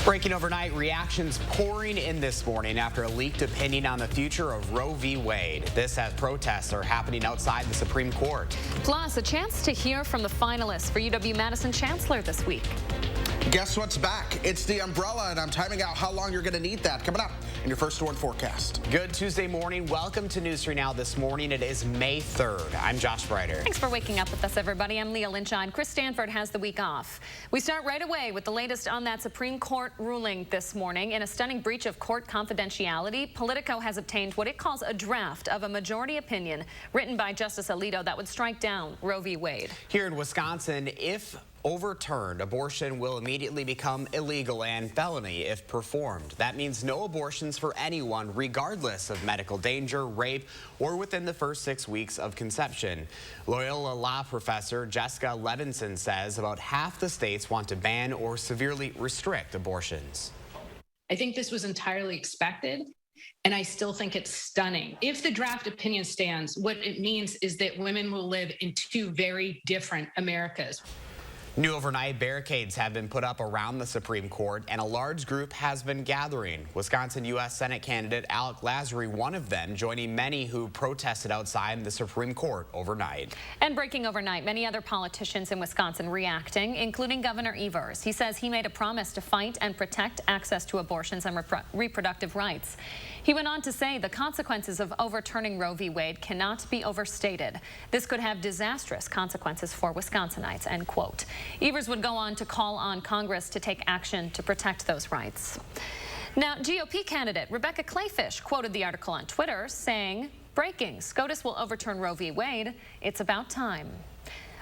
Breaking overnight, reactions pouring in this morning after a leaked opinion on the future of Roe v. Wade. This as protests are happening outside the Supreme Court. Plus, a chance to hear from the finalists for UW-Madison chancellor this week. Guess what's back? It's the umbrella, and I'm timing out how long you're going to need that. Coming up in your first one forecast. Good Tuesday morning. Welcome to News 3 Now this morning. It is May 3rd. I'm Josh Brighter. Thanks for waking up with us, everybody. I'm Leah Lynch. Chris Stanford has the week off. We start right away with the latest on that Supreme Court ruling this morning. In a stunning breach of court confidentiality, Politico has obtained what it calls a draft of a majority opinion written by Justice Alito that would strike down Roe v. Wade. Here in Wisconsin, if overturned, abortion will immediately become illegal and felony if performed. That means no abortions for anyone, regardless of medical danger, rape, or within the first 6 weeks of conception. Loyola law professor Jessica Levinson says about half the states want to ban or severely restrict abortions. I think this was entirely expected, and I still think it's stunning. If the draft opinion stands, what it means is that women will live in two very different Americas. New overnight barricades have been put up around the Supreme Court, and a large group has been gathering. Wisconsin U.S. Senate candidate Alec Lazary, one of them, joining many who protested outside the Supreme Court overnight. And breaking overnight, many other politicians in Wisconsin reacting, including Governor Evers. He says he made a promise to fight and protect access to abortions and reproductive rights. He went on to say the consequences of overturning Roe v. Wade cannot be overstated. This could have disastrous consequences for Wisconsinites, end quote. Evers would go on to call on Congress to take action to protect those rights. Now, GOP candidate Rebecca Clayfish quoted the article on Twitter saying, "Breaking, SCOTUS will overturn Roe v. Wade. It's about time."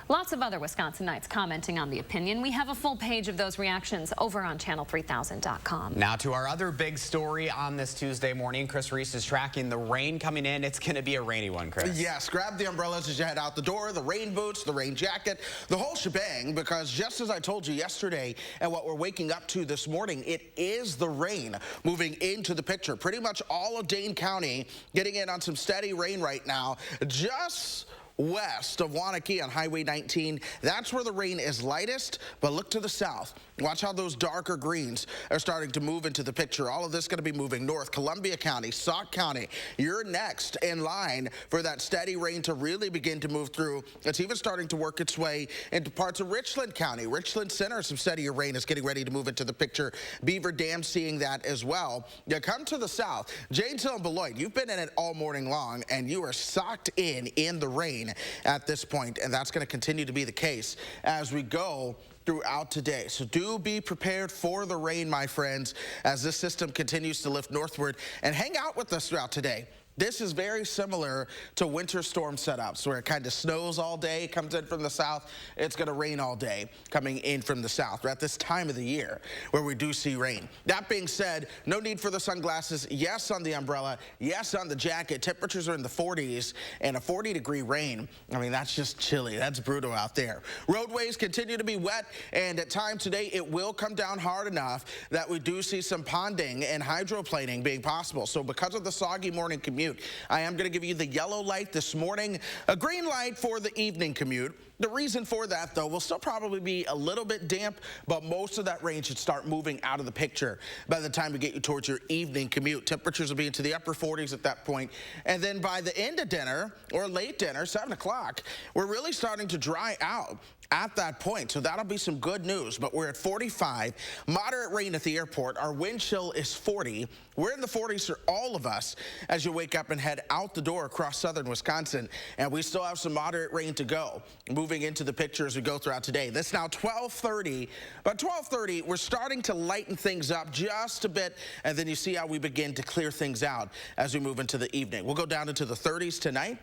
Lots of other Wisconsinites commenting on the opinion. We have a full page of those reactions over on channel3000.com. Now to our other big story on this Tuesday morning. Chris Reese is tracking the rain coming in. It's going to be a rainy one, Chris. Yes, grab the umbrellas as you head out the door, the rain boots, the rain jacket, the whole shebang, because just as I told you yesterday and what we're waking up to this morning, it is the rain moving into the picture. Pretty much all of Dane County getting in on some steady rain right now. Just west of Waunakee on Highway 19, that's where the rain is lightest, but look to the south. Watch how those darker greens are starting to move into the picture. All of this going to be moving north. Columbia County, Sauk County, you're next in line for that steady rain to really begin to move through. It's even starting to work its way into parts of Richland County. Richland Center, some steadier rain is getting ready to move into the picture. Beaver Dam seeing that as well. You come to the south, Janesville and Beloit, you've been in it all morning long, and you are socked in the rain at this point, and that's going to continue to be the case as we go throughout today. So do be prepared for the rain, my friends, as this system continues to lift northward, and hang out with us throughout today. This is very similar to winter storm setups where it kind of snows all day, comes in from the south. It's going to rain all day coming in from the south. We're at this time of the year where we do see rain. That being said, no need for the sunglasses. Yes on the umbrella. Yes on the jacket. Temperatures are in the 40s and a 40-degree rain. I mean, that's just chilly. That's brutal out there. Roadways continue to be wet, and at times today it will come down hard enough that we do see some ponding and hydroplaning being possible. So because of the soggy morning commute, I am going to give you the yellow light this morning, a green light for the evening commute. The reason for that, though, will still probably be a little bit damp, but most of that rain should start moving out of the picture by the time we get you towards your evening commute. Temperatures will be into the upper 40s at that point. And then by the end of dinner or late dinner, 7 o'clock, we're really starting to dry out at that point. So that'll be some good news. But we're at 45, moderate rain at the airport. Our wind chill is 40. We're in the 40s for all of us as you wake up and head out the door across southern Wisconsin. And we still have some moderate rain to go moving into the picture as we go throughout today. That's now 12:30. By 12:30, we're starting to lighten things up just a bit. And then you see how we begin to clear things out as we move into the evening. We'll go down into the 30s tonight.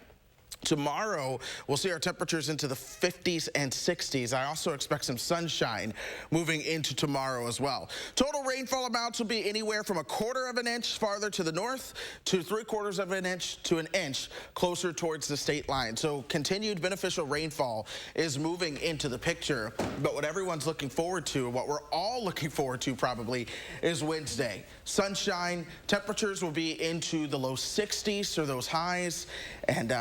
Tomorrow, we'll see our temperatures into the 50s and 60s. I also expect some sunshine moving into tomorrow as well. Total rainfall amounts will be anywhere from 1/4 of an inch farther to the north to 3/4 of an inch to an inch closer towards the state line. So continued beneficial rainfall is moving into the picture. But what everyone's looking forward to, what we're all looking forward to probably, is Wednesday. Sunshine, temperatures will be into the low 60s for those highs, and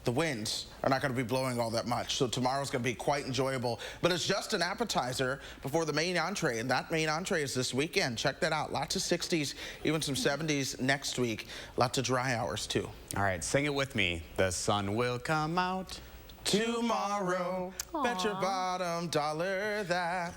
the winds are not going to be blowing all that much. So tomorrow's going to be quite enjoyable. But it's just an appetizer before the main entree, and that main entree is this weekend. Check that out. Lots of 60s, even some 70s next week. Lots of dry hours, too. All right, sing it with me. The sun will come out tomorrow. Aww. Bet your bottom dollar that.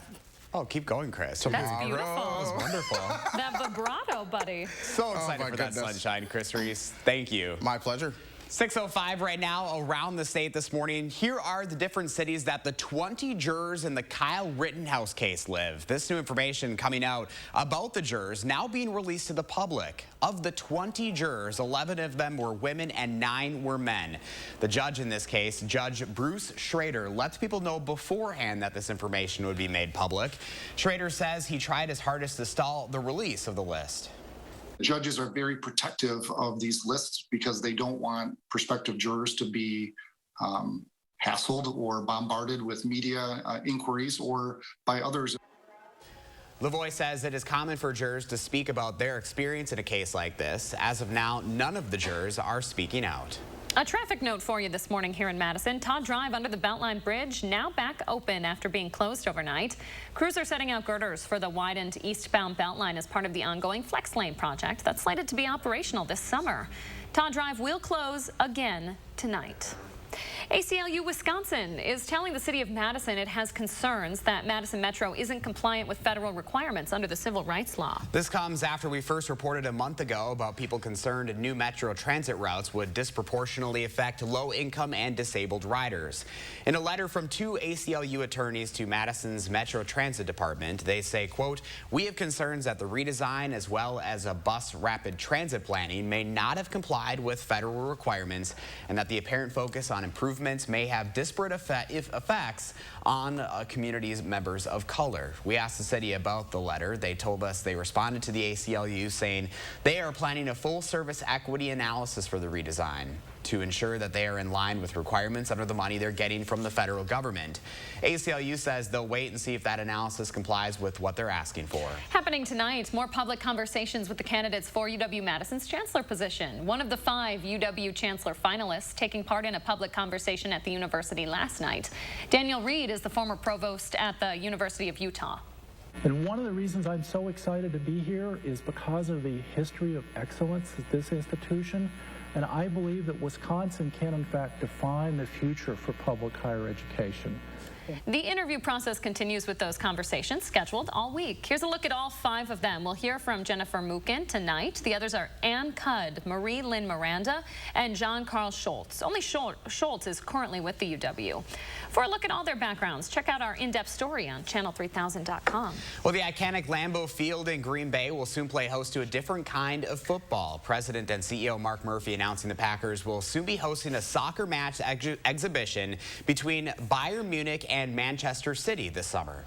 Oh, keep going, Chris. That's beautiful. That was wonderful. That vibrato, buddy. So excited for that sunshine, Chris Reese. Thank you. My pleasure. 6:05 right now around the state this morning. Here are the different cities that the 20 jurors in the Kyle Rittenhouse case live. This new information coming out about the jurors now being released to the public. Of the 20 jurors, 11 of them were women and 9 were men. The judge in this case, Judge Bruce Schrader, lets people know beforehand that this information would be made public. Schrader says he tried his hardest to stall the release of the list. Judges are very protective of these lists because they don't want prospective jurors to be hassled or bombarded with media inquiries or by others. Lavoie says it is common for jurors to speak about their experience in a case like this. As of now, none of the jurors are speaking out. A traffic note for you this morning here in Madison. Todd Drive under the Beltline Bridge now back open after being closed overnight. Crews are setting out girders for the widened eastbound Beltline as part of the ongoing Flex Lane project that's slated to be operational this summer. Todd Drive will close again tonight. ACLU Wisconsin is telling the city of Madison it has concerns that Madison Metro isn't compliant with federal requirements under the civil rights law. This comes after we first reported a month ago about people concerned new metro transit routes would disproportionately affect low-income and disabled riders. In a letter from 2 ACLU attorneys to Madison's Metro Transit Department, they say, quote, "We have concerns that the redesign as well as a bus rapid transit planning may not have complied with federal requirements and that the apparent focus on improvements may have disparate effects on communities members of color." We asked the city about the letter. They told us they responded to the ACLU saying they are planning a full service equity analysis for the redesign to ensure that they are in line with requirements under the money they're getting from the federal government. ACLU says they'll wait and see if that analysis complies with what they're asking for. Happening tonight, more public conversations with the candidates for UW-Madison's chancellor position. One of the 5 UW chancellor finalists taking part in a public conversation at the university last night. Daniel Reed is the former provost at the University of Utah. And one of the reasons I'm so excited to be here is because of the history of excellence at this institution. And I believe that Wisconsin can, in fact, define the future for public higher education. The interview process continues with those conversations scheduled all week. Here's a look at all 5 of them. We'll hear from Jennifer Mukin tonight. The others are Ann Cudd, Marie Lynn Miranda, and John Carl Schultz. Only Schultz is currently with the UW. For a look at all their backgrounds, check out our in-depth story on channel3000.com. Well, the iconic Lambeau Field in Green Bay will soon play host to a different kind of football. President and CEO Mark Murphy announcing the Packers will soon be hosting a soccer match exhibition between Bayern Munich and Manchester City this summer.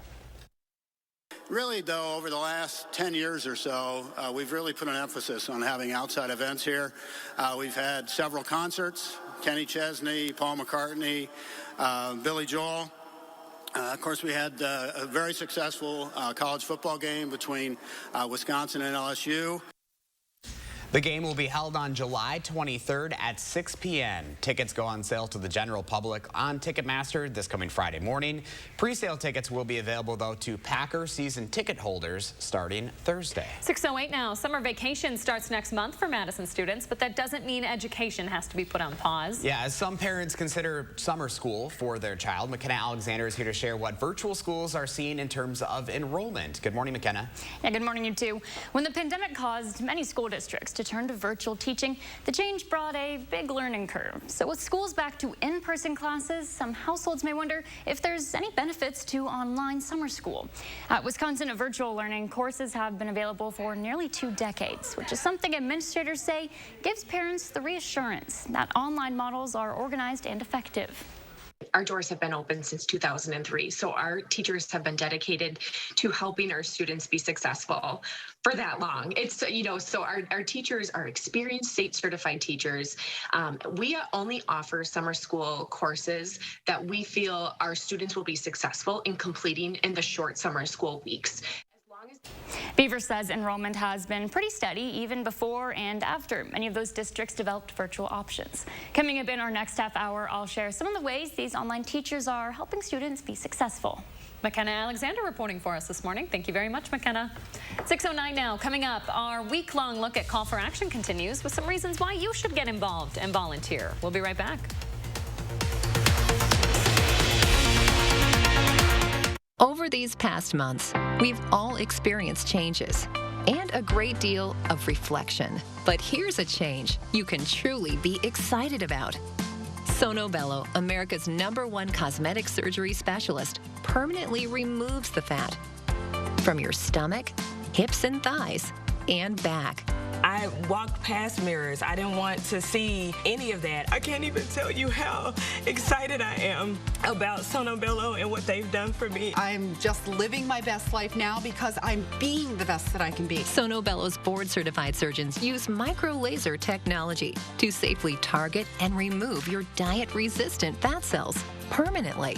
Really, though, over the last 10 years or so, we've really put an emphasis on having outside events here. We've had several concerts, Kenny Chesney, Paul McCartney, Billy Joel. Of course, we had a very successful college football game between Wisconsin and LSU. The game will be held on July 23rd at 6 p.m. Tickets go on sale to the general public on Ticketmaster this coming Friday morning. Pre-sale tickets will be available, though, to Packer season ticket holders starting Thursday. 6:08 now. Summer vacation starts next month for Madison students, but that doesn't mean education has to be put on pause. Yeah, as some parents consider summer school for their child, McKenna Alexander is here to share what virtual schools are seeing in terms of enrollment. Good morning, McKenna. Yeah, good morning, you two. When the pandemic caused many school districts to turn to virtual teaching, the change brought a big learning curve. So with schools back to in-person classes, some households may wonder if there's any benefits to online summer school. At Wisconsin, virtual learning courses have been available for nearly 2 decades, which is something administrators say gives parents the reassurance that online models are organized and effective. Our doors have been open since 2003, so our teachers have been dedicated to helping our students be successful for that long. It's, so our teachers are experienced state certified teachers. We only offer summer school courses that we feel our students will be successful in completing in the short summer school weeks. Beaver says enrollment has been pretty steady even before and after many of those districts developed virtual options. Coming up in our next half hour, I'll share some of the ways these online teachers are helping students be successful. McKenna Alexander reporting for us this morning. Thank you very much, McKenna. 6:09 now. Coming up, our week-long look at Call for Action continues with some reasons why you should get involved and volunteer. We'll be right back. Over these past months, we've all experienced changes and a great deal of reflection. But here's a change you can truly be excited about. Sono Bello, America's #1 cosmetic surgery specialist, permanently removes the fat from your stomach, hips and thighs, and back. I walked past mirrors. I didn't want to see any of that. I can't even tell you how excited I am about Sono Bello and what they've done for me. I'm just living my best life now because I'm being the best that I can be. Sono Bello's board-certified surgeons use micro-laser technology to safely target and remove your diet-resistant fat cells permanently.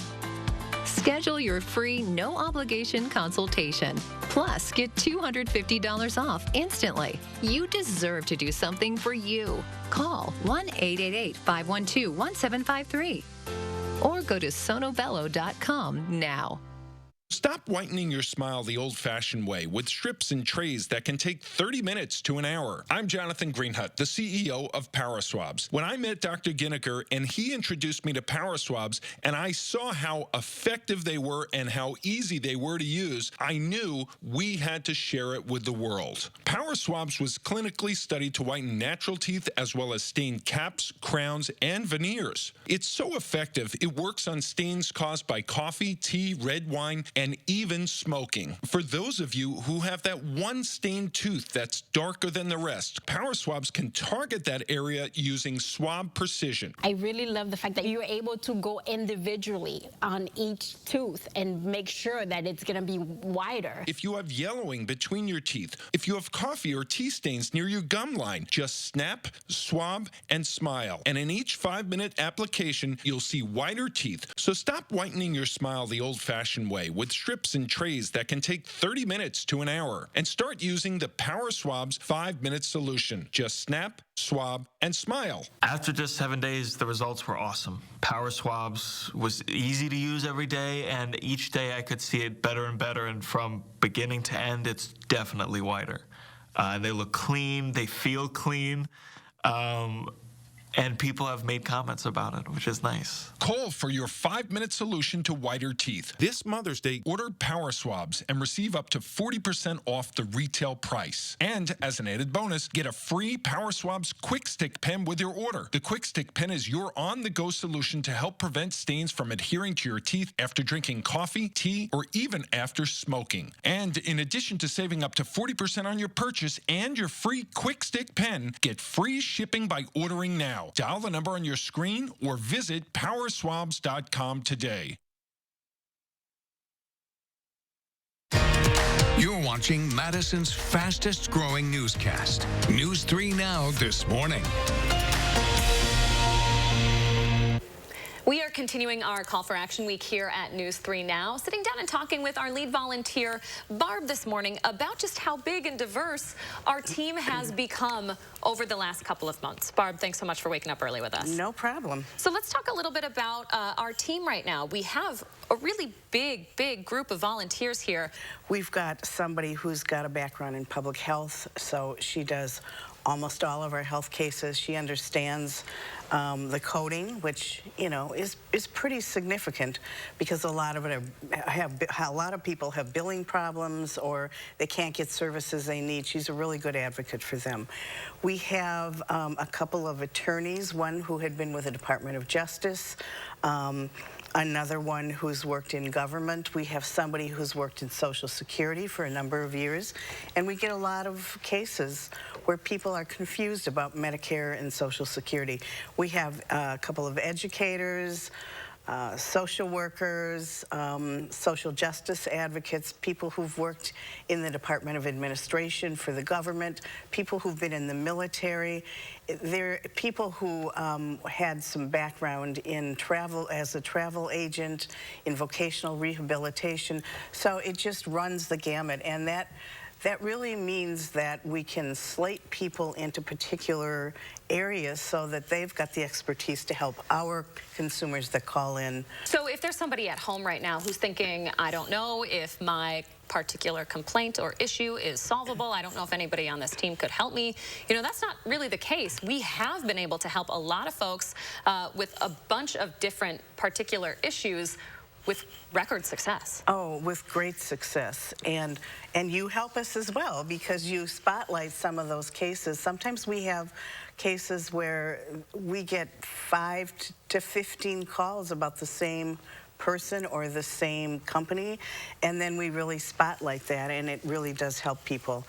Schedule your free, no-obligation consultation. Plus, get $250 off instantly. You deserve to do something for you. Call 1-888-512-1753 or go to sonobello.com now. Stop whitening your smile the old-fashioned way with strips and trays that can take 30 minutes to an hour. I'm Jonathan Greenhut, the CEO of Power Swabs. When I met Dr. Ginniker and he introduced me to Power Swabs and I saw how effective they were and how easy they were to use, I knew we had to share it with the world. Power Swabs was clinically studied to whiten natural teeth as well as stain caps, crowns, and veneers. It's so effective, it works on stains caused by coffee, tea, red wine, and even smoking. For those of you who have that one stained tooth that's darker than the rest, Power Swabs can target that area using swab precision. I really love the fact that you're able to go individually on each tooth and make sure that it's going to be wider. If you have yellowing between your teeth, if you have coffee or tea stains near your gum line, just snap, swab, and smile. And in each 5-minute application, you'll see whiter teeth. So stop whitening your smile the old-fashioned way with strips and trays that can take 30 minutes to an hour, and start using the Power Swabs 5-minute solution. Just snap, swab, and smile. After just 7 days, the results were awesome. Power Swabs was easy to use every day, and each day I could see it better and better, and from beginning to end, it's definitely whiter. They look clean, they feel clean. And people have made comments about it, which is nice. Call for your 5-minute solution to whiter teeth. This Mother's Day, order Power Swabs and receive up to 40% off the retail price. And as an added bonus, get a free Power Swabs Quick Stick pen with your order. The Quick Stick pen is your on-the-go solution to help prevent stains from adhering to your teeth after drinking coffee, tea, or even after smoking. And in addition to saving up to 40% on your purchase and your free Quick Stick pen, get free shipping by ordering now. Dial the number on your screen or visit powerswabs.com today. You're watching Madison's fastest growing newscast, News 3 Now this morning. We are continuing our Call for Action week here at News 3 Now, sitting down and talking with our lead volunteer, Barb, this morning about just how big and diverse our team has become over the last couple of months. Barb, thanks so much for waking up early with us. No problem. So let's talk a little bit about our team right now. We have a really big group of volunteers here. We've got somebody who's got a background in public health, so she does almost all of our health cases. She understands the coding, which is pretty significant because a lot of people have billing problems or they can't get services they need. She's a really good advocate for them. We have a couple of attorneys, one who had been with the Department of Justice, another one who's worked in government. We have somebody who's worked in Social Security for a number of years, and we get a lot of cases where people are confused about Medicare and Social Security. We have a couple of educators, social workers, social justice advocates, people who've worked in the Department of Administration for the government, people who've been in the military. There are people who had some background in travel as a travel agent, in vocational rehabilitation. So it just runs the gamut, and that really means that we can slate people into particular areas so that they've got the expertise to help our consumers that call in. So if there's somebody at home right now who's thinking, I don't know if my particular complaint or issue is solvable, I don't know if anybody on this team could help me, you know, that's not really the case. We have been able to help a lot of folks with a bunch of different particular issues with record success. Oh, with great success. And you help us as well because you spotlight some of those cases. Sometimes we have cases where we get 5 to 15 calls about the same person or the same company, and then we really spotlight that, and it really does help people.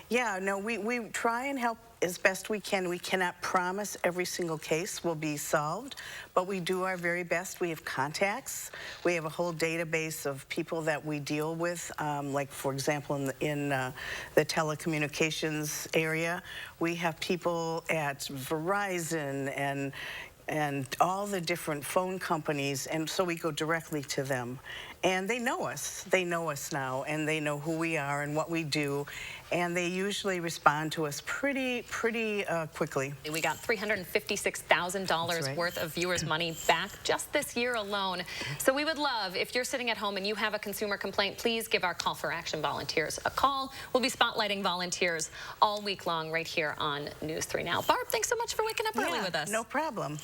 Yeah, no, we try and help as best we can. We cannot promise every single case will be solved, but we do our very best. We have contacts. We have a whole database of people that we deal with, like, for example, in the telecommunications area, we have people at Verizon and all the different phone companies, and so we go directly to them. And they know us. They know us now, and they know who we are and what we do, and they usually respond to us pretty quickly. We got $356,000 worth of viewers' money back just this year alone. So we would love, if you're sitting at home and you have a consumer complaint, please give our Call for Action volunteers a call. We'll be spotlighting volunteers all week long right here on News 3 Now. Barb, thanks so much for waking up early with us. No problem.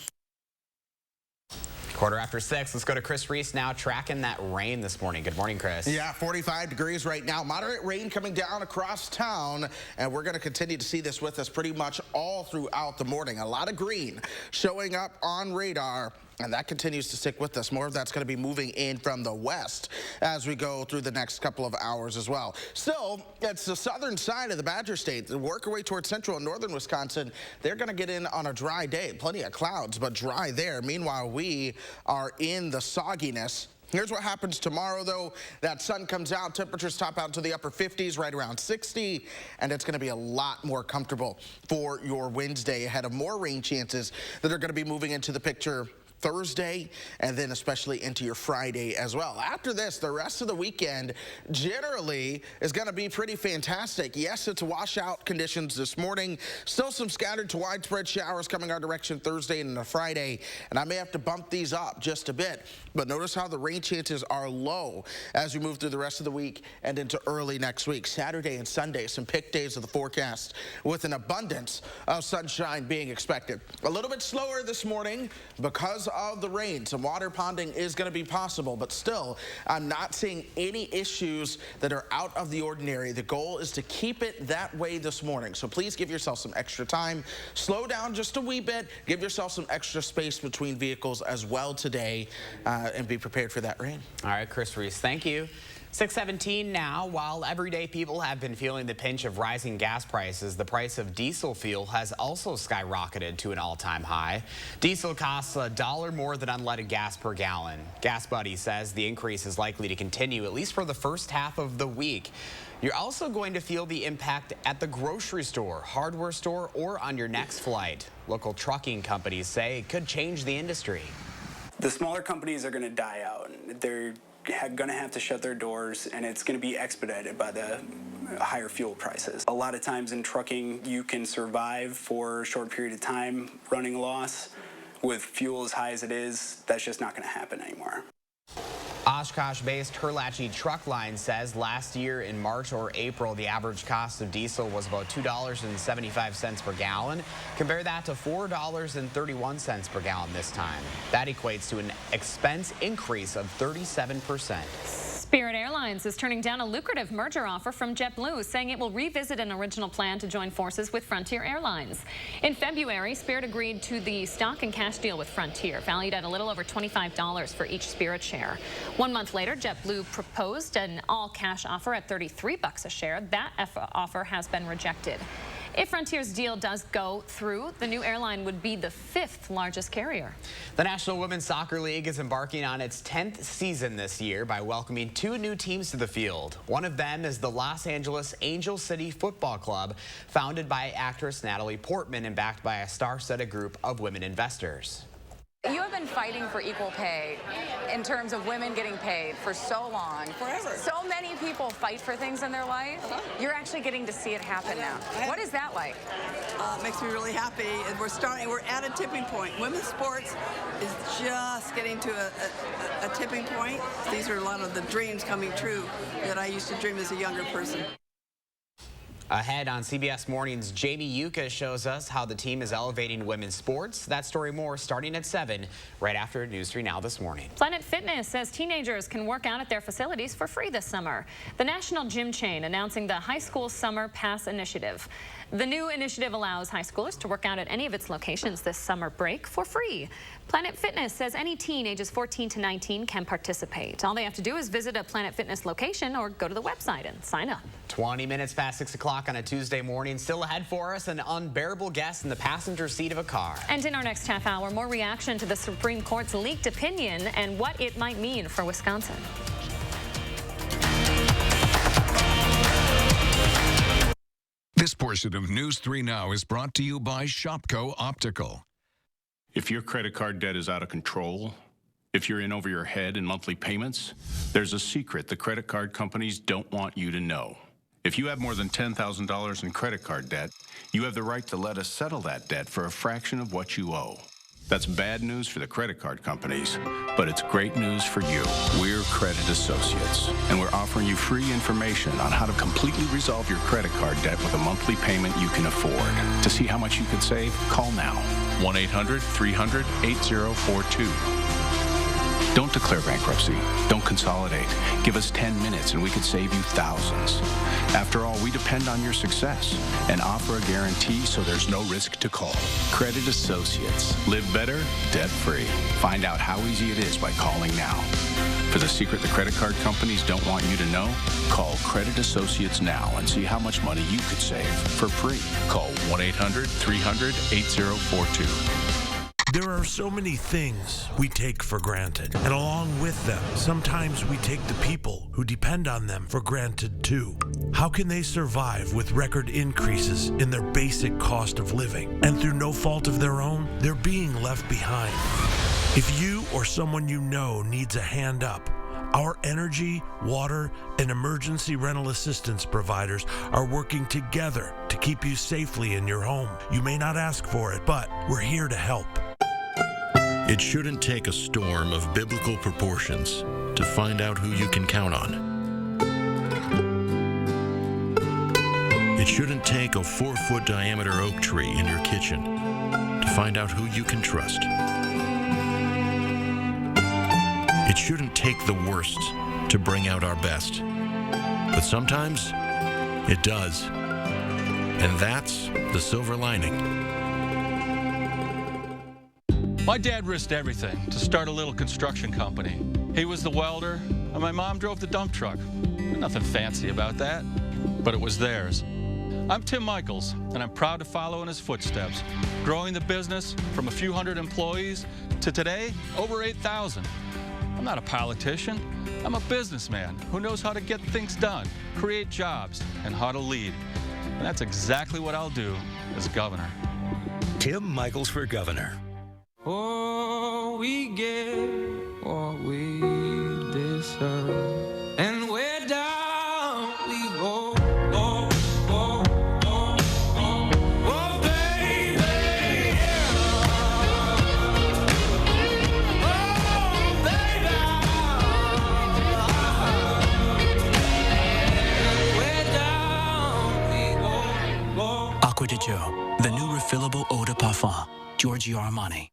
6:15. Let's go to Chris Reese now, tracking that rain this morning. Good morning, Chris. Yeah, 45 degrees right now. Moderate rain coming down across town, and we're going to continue to see this with us pretty much all throughout the morning. A lot of green showing up on radar, and that continues to stick with us. More of that's going to be moving in from the west as we go through the next couple of hours as well. Still, it's the southern side of the Badger State. The work our way towards central and northern Wisconsin, they're going to get in on a dry day. Plenty of clouds, but dry there. Meanwhile, we are in the sogginess. Here's what happens tomorrow, though. That sun comes out, temperatures top out to the upper 50s, right around 60, and it's going to be a lot more comfortable for your Wednesday ahead of more rain chances that are going to be moving into the picture Thursday, and then especially into your Friday as well. After this, the rest of the weekend generally is going to be pretty fantastic. Yes, it's washout conditions this morning. Still some scattered to widespread showers coming our direction Thursday and into Friday, and I may have to bump these up just a bit. But notice how the rain chances are low as we move through the rest of the week and into early next week. Saturday and Sunday, some pick days of the forecast with an abundance of sunshine being expected. A little bit slower this morning because of the rain. Some water ponding is going to be possible, but still, I'm not seeing any issues that are out of the ordinary. The goal is to keep it that way this morning. So please give yourself some extra time. Slow down just a wee bit. Give yourself some extra space between vehicles as well today, and be prepared for that rain. All right, Chris Reese, thank you. 6:17 now. While everyday people have been feeling the pinch of rising gas prices, the price of diesel fuel has also skyrocketed to an all-time high. Diesel costs $1 more than unleaded gas per gallon. Gas Buddy says the increase is likely to continue at least for the first half of the week. You're also going to feel the impact at the grocery store, hardware store, or on your next flight. Local trucking companies say it could change the industry. The smaller companies are going to die out. They're going to have to shut their doors, and it's going to be expedited by the higher fuel prices. A lot of times in trucking, you can survive for a short period of time running a loss. With fuel as high as it is, that's just not going to happen anymore. Oshkosh-based Herlatchy Truck Line says last year in March or April, the average cost of diesel was about $2.75 per gallon. Compare that to $4.31 per gallon this time. That equates to an expense increase of 37%. Spirit Airlines is turning down a lucrative merger offer from JetBlue, saying it will revisit an original plan to join forces with Frontier Airlines. In February, Spirit agreed to the stock and cash deal with Frontier, valued at a little over $25 for each Spirit share. 1 month later, JetBlue proposed an all-cash offer at $33 a share. That offer has been rejected. If Frontier's deal does go through, the new airline would be the 5th largest carrier. The National Women's Soccer League is embarking on its 10th season this year by welcoming 2 new teams to the field. One of them is the Los Angeles Angel City Football Club, founded by actress Natalie Portman and backed by a star-studded group of women investors. You have been fighting for equal pay in terms of women getting paid for so long. Forever. So many people fight for things in their life. You're actually getting to see it happen now. What is that like? It makes me really happy. And we're at a tipping point. Women's sports is just getting to a tipping point. These are a lot of the dreams coming true that I used to dream as a younger person. Ahead on CBS Mornings, Jamie Yuka shows us how the team is elevating women's sports. That story more starting at 7, right after News 3 Now this morning. Planet Fitness says teenagers can work out at their facilities for free this summer. The national gym chain announcing the High School Summer Pass initiative. The new initiative allows high schoolers to work out at any of its locations this summer break for free. Planet Fitness says any teen ages 14 to 19 can participate. All they have to do is visit a Planet Fitness location or go to the website and sign up. 20 minutes past 6 o'clock on a Tuesday morning. Still ahead for us, an unbearable guest in the passenger seat of a car. And in our next half hour, more reaction to the Supreme Court's leaked opinion and what it might mean for Wisconsin. This portion of News 3 Now is brought to you by Shopko Optical. If your credit card debt is out of control, if you're in over your head in monthly payments, there's a secret the credit card companies don't want you to know. If you have more than $10,000 in credit card debt, you have the right to let us settle that debt for a fraction of what you owe. That's bad news for the credit card companies, but it's great news for you. We're Credit Associates, and we're offering you free information on how to completely resolve your credit card debt with a monthly payment you can afford. To see how much you could save, call now. 1-800-300-8042. Don't declare bankruptcy. Don't consolidate. Give us 10 minutes and we could save you thousands. After all, we depend on your success and offer a guarantee so there's no risk to call. Credit Associates. Live better, debt-free. Find out how easy it is by calling now. For the secret the credit card companies don't want you to know, call Credit Associates now and see how much money you could save for free. Call 1-800-300-8042. There are so many things we take for granted, and along with them, sometimes we take the people who depend on them for granted too. How can they survive with record increases in their basic cost of living? And through no fault of their own, they're being left behind. If you or someone you know needs a hand up, our energy, water, and emergency rental assistance providers are working together to keep you safely in your home. You may not ask for it, but we're here to help. It shouldn't take a storm of biblical proportions to find out who you can count on. It shouldn't take a 4-foot diameter oak tree in your kitchen to find out who you can trust. It shouldn't take the worst to bring out our best. But sometimes it does. And that's the silver lining. My dad risked everything to start a little construction company. He was the welder, and my mom drove the dump truck. Nothing fancy about that, but it was theirs. I'm Tim Michaels, and I'm proud to follow in his footsteps, growing the business from a few hundred employees to today, over 8,000. I'm not a politician. I'm a businessman who knows how to get things done, create jobs, and how to lead. And that's exactly what I'll do as governor. Tim Michaels for governor. Oh, we get what we deserve, and we're down we go. Oh, oh, oh, oh, oh, baby, yeah. Oh, baby, and we're down we go. Acqua di Gio, the new refillable eau de parfum. Giorgio Armani.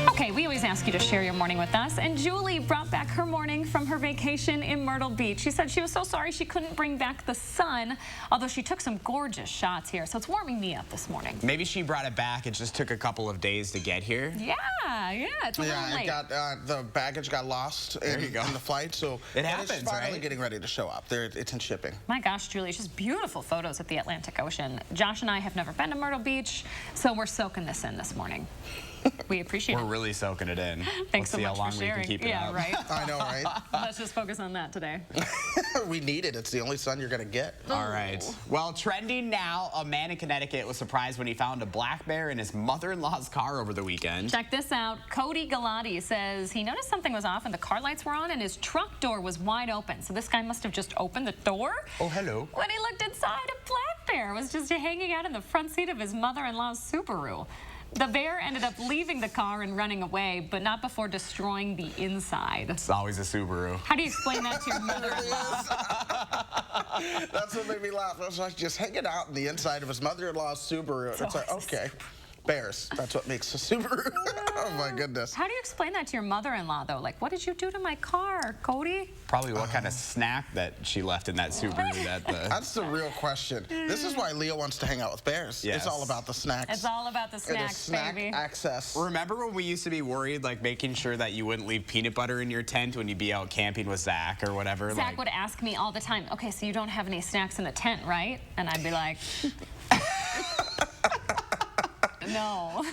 Okay, we always ask you to share your morning with us, and Julie brought back her morning from her vacation in Myrtle Beach. She said she was so sorry she couldn't bring back the sun, although she took some gorgeous shots here, so it's warming me up this morning. Maybe she brought it back. It just took a couple of days to get here. Yeah, it's a little late. The baggage got lost in the flight, so it happens, it's finally right? getting ready to show up. It's in shipping. My gosh, Julie, it's just beautiful photos at the Atlantic Ocean. Josh and I have never been to Myrtle Beach, so we're soaking this in this morning. We appreciate it. We're really soaking working it in. Thanks Let's so see much how long for we sharing. can keep it Yeah, up. right. I know, right? Let's just focus on that today. We need it. It's the only sun you're going to get. All right. Well, trending now, a man in Connecticut was surprised when he found a black bear in his mother-in-law's car over the weekend. Check this out. Cody Galati says he noticed something was off and the car lights were on and his truck door was wide open. So this guy must have just opened the door. Oh, hello. When he looked inside, a black bear was just hanging out in the front seat of his mother-in-law's Subaru. The bear ended up leaving the car and running away, but not before destroying the inside. It's always a Subaru. How do you explain that to your mother-in-law? That's what made me laugh. I was like, just hanging out in the inside of his mother-in-law's Subaru. And it's like, okay, bears. That's what makes a Subaru. Oh, my goodness. How do you explain that to your mother-in-law, though? Like, what did you do to my car, Cody? Probably what kind of snack that she left in that Subaru. That's the real question. This is why Leo wants to hang out with bears. Yes. It's all about the snacks. It's all about the snacks, it is snack baby. access. Remember when we used to be worried, like making sure that you wouldn't leave peanut butter in your tent when you'd be out camping with Zach or whatever? Zach would ask me all the time, okay, so you don't have any snacks in the tent, right? And I'd be like, no.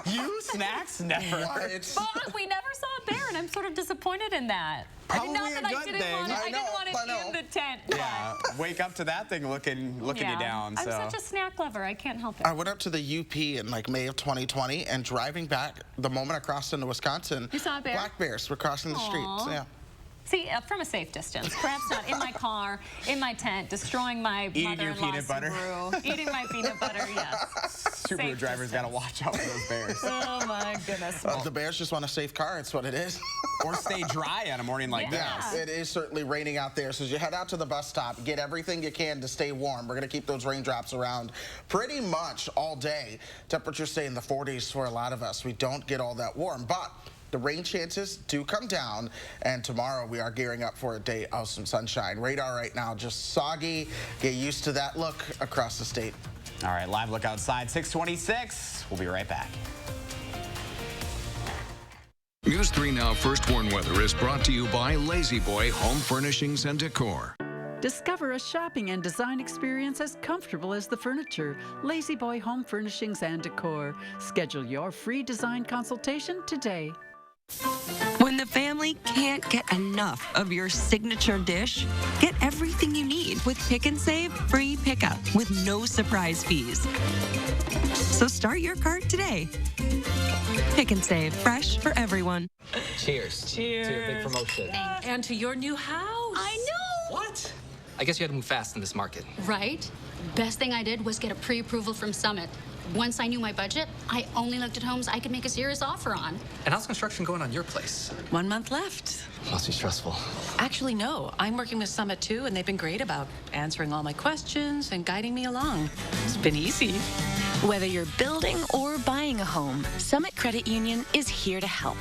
You snacks? Never. But we never saw a bear, and I'm sort of disappointed in that. Probably not that a I good didn't thing. want it, I didn't want it in the tent. Yeah, wake up to that thing looking you down. So. I'm such a snack lover. I can't help it. I went up to the UP in like May of 2020, and driving back, the moment I crossed into Wisconsin, you saw a bear? Black bears were crossing the streets. Yeah. See, from a safe distance, perhaps not in my car, in my tent, destroying my mother-in-law's peanut butter. Subaru. Eating my peanut butter, yes. Subaru drivers got to watch out for those bears. Oh, my goodness. The bears just want a safe car. It's what it is. Or stay dry on a morning like this. It is certainly raining out there. So as you head out to the bus stop, get everything you can to stay warm. We're going to keep those raindrops around pretty much all day. Temperatures stay in the 40s for a lot of us. We don't get all that warm, but the rain chances do come down, and tomorrow we are gearing up for a day of some sunshine. Radar right now just soggy. Get used to that look across the state. All right, live look outside, 626. We'll be right back. News 3 Now First Warn Weather is brought to you by Lazy Boy Home Furnishings and Decor. Discover a shopping and design experience as comfortable as the furniture. Lazy Boy Home Furnishings and Decor. Schedule your free design consultation today. When the family can't get enough of your signature dish, get everything you need with Pick and Save free pickup with no surprise fees. So start your cart today. Pick and Save, fresh for everyone. Cheers. Cheers. To your big promotion. And to your new house. I know. What? I guess you had to move fast in this market. Right? Best thing I did was get a pre-approval from Summit. Once I knew my budget, I only looked at homes I could make a serious offer on. And how's construction going on your place? 1 month left. Must be stressful. Actually, no. I'm working with Summit too, and they've been great about answering all my questions and guiding me along. It's been easy. Whether you're building or buying a home, Summit Credit Union is here to help.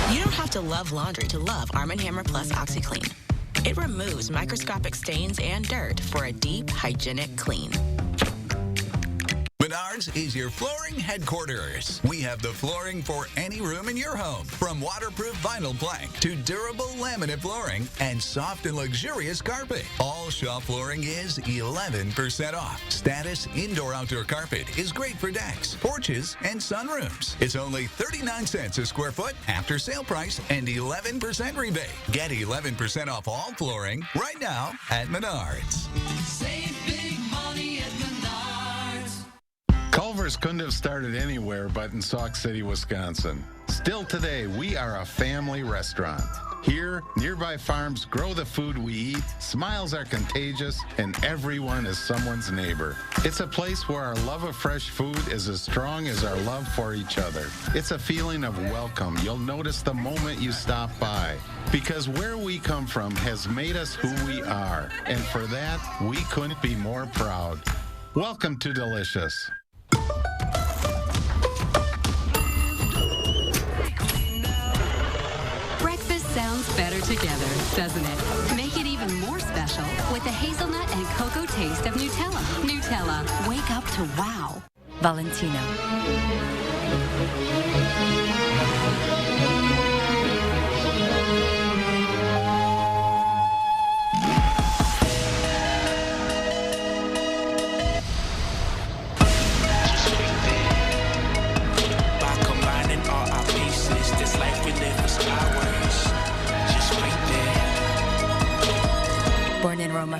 You don't have to love laundry to love Arm & Hammer Plus OxyClean. It removes microscopic stains and dirt for a deep, hygienic clean. Menards is your flooring headquarters. We have the flooring for any room in your home, from waterproof vinyl plank to durable laminate flooring and soft and luxurious carpet. All shop flooring is 11% off. Status indoor-outdoor carpet is great for decks, porches, and sunrooms. It's only 39 cents a square foot after sale price and 11% rebate. Get 11% off all flooring right now at Menards. Save big money at Menards. Culver's couldn't have started anywhere but in Sauk City, Wisconsin. Still today, we are a family restaurant. Here, nearby farms grow the food we eat, smiles are contagious, and everyone is someone's neighbor. It's a place where our love of fresh food is as strong as our love for each other. It's a feeling of welcome you'll notice the moment you stop by. Because where we come from has made us who we are, and for that, we couldn't be more proud. Welcome to Delicious. Breakfast sounds better together, doesn't it? Make it even more special with the hazelnut and cocoa taste of Nutella. Nutella, wake up to wow. Valentino.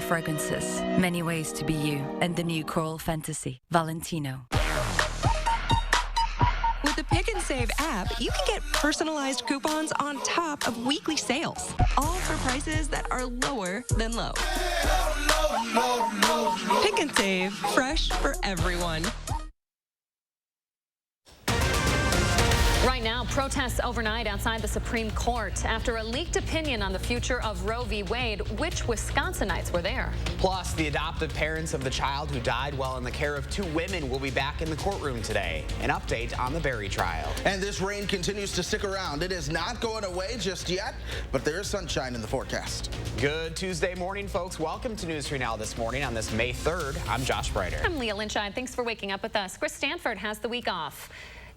fragrances, many ways to be you, and the new Coral Fantasy, Valentino. With the Pick and Save app, you can get personalized coupons on top of weekly sales, all for prices that are lower than low. Pick and Save, fresh for everyone. Right now, protests overnight outside the Supreme Court after a leaked opinion on the future of Roe v. Wade. Which Wisconsinites were there? Plus, the adoptive parents of the child who died while in the care of two women will be back in the courtroom today. An update on the Berry trial. And this rain continues to stick around. It is not going away just yet, but there is sunshine in the forecast. Good Tuesday morning, folks. Welcome to News 3 Now this morning on this May 3rd. I'm Josh Breiter. I'm Leah Lynchide. Thanks for waking up with us. Chris Stanford has the week off.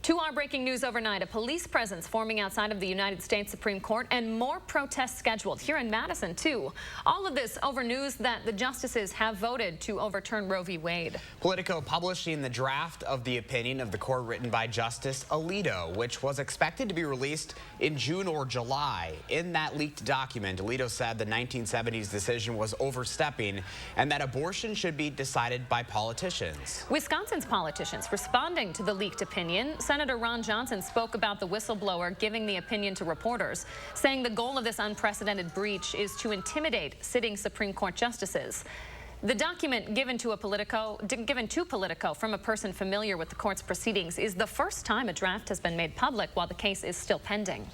To our breaking news overnight, a police presence forming outside of the United States Supreme Court and more protests scheduled here in Madison, too. All of this over news that the justices have voted to overturn Roe v. Wade. Politico publishing the draft of the opinion of the court written by Justice Alito, which was expected to be released in June or July. In that leaked document, Alito said the 1970s decision was overstepping and that abortion should be decided by politicians. Wisconsin's politicians responding to the leaked opinion. Senator Ron Johnson spoke about the whistleblower giving the opinion to reporters, saying the goal of this unprecedented breach is to intimidate sitting Supreme Court justices. The document given to Politico from a person familiar with the court's proceedings is the first time a draft has been made public while the case is still pending.